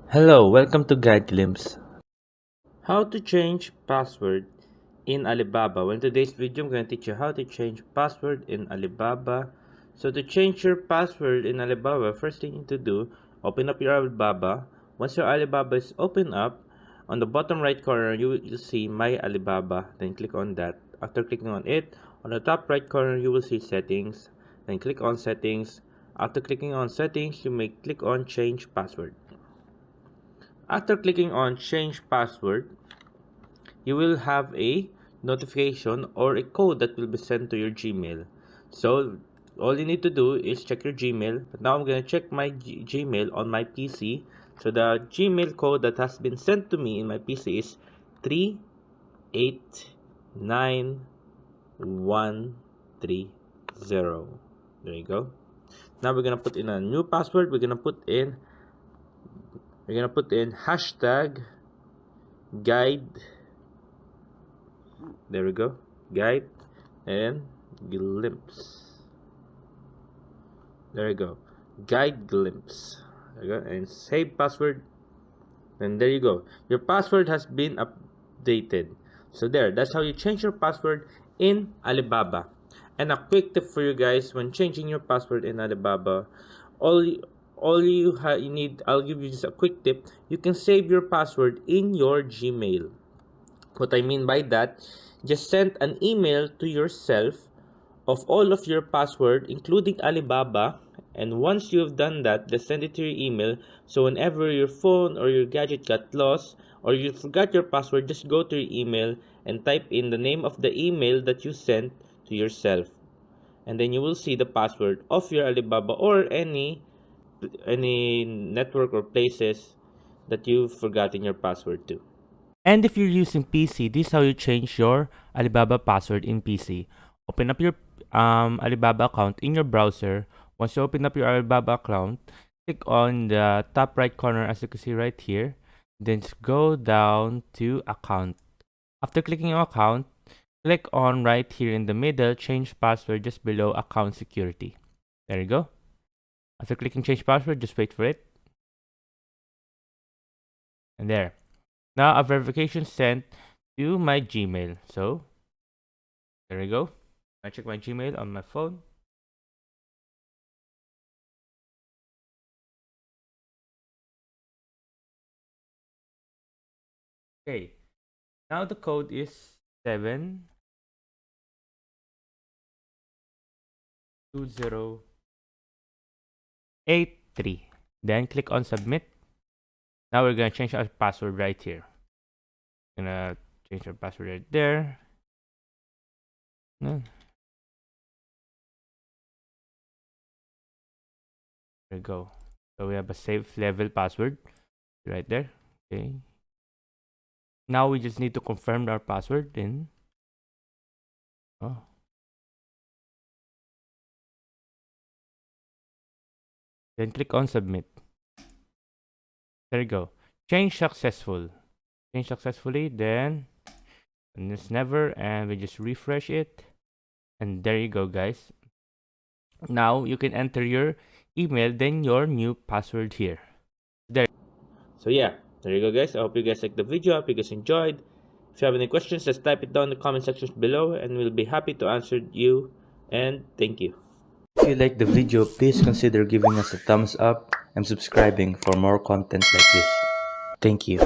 Hello, welcome to Guide Glimpse. How to change password in Alibaba. Well, in today's video, I'm going to teach you how to change password in Alibaba. So to change your password in Alibaba, first thing you need to do, open up your Alibaba. Once your Alibaba is open up, on the bottom right corner, you'll see My Alibaba. Then click on that. After clicking on it, on the top right corner, you will see Settings. Then click on Settings. After clicking on Settings, you may click on Change Password. After clicking on Change Password, you will have a notification or a code that will be sent to your Gmail. So all you need to do is check your Gmail. But now I'm going to check my Gmail on my PC. So the Gmail code that has been sent to me in my PC is 389130. There you go. Now we're going to put in a new password. We're going to put in hashtag guide. There we go, guide and glimpse. There you go, guide glimpse. There you go, and save password. And there you go, your password has been updated. So that's how you change your password in Alibaba. And a quick tip for you guys: when changing your password in Alibaba, you need, I'll give you just a quick tip. You can save your password in your Gmail. What I mean by that, just send an email to yourself of all of your password, including Alibaba. And once you've done that, just send it to your email. So whenever your phone or your gadget got lost or you forgot your password, just go to your email and type in the name of the email that you sent to yourself. And then you will see the password of your Alibaba or any network or places that you've forgotten your password to. And if you're using PC, this is how you change your Alibaba password in PC. Open up your Alibaba account in your browser. Once you open up your Alibaba account, click on the top right corner as you can see right here. Then go down to account. After clicking on account, click on right here in the middle, change password just below account security. There you go. After clicking change password, just wait for it. And there. Now a verification sent to my Gmail. So there you go. I check my Gmail on my phone. Okay. Now the code is 72083. Then click on submit. Now we're gonna change our password right here. Gonna change our password right there. There we go. So we have a safe level password right there. Okay. Now we just need to confirm our password. Then then click on submit. There you go. Change successful. Change successfully. Then and it's never, and we just refresh it. And there you go, guys. Now you can enter your email, then your new password here. There. So yeah, there you go, guys. I hope you guys liked the video. I hope you guys enjoyed. If you have any questions, just type it down in the comment sections below and we'll be happy to answer you. And thank you. If you like the video, please consider giving us a thumbs up and subscribing for more content like this. Thank you.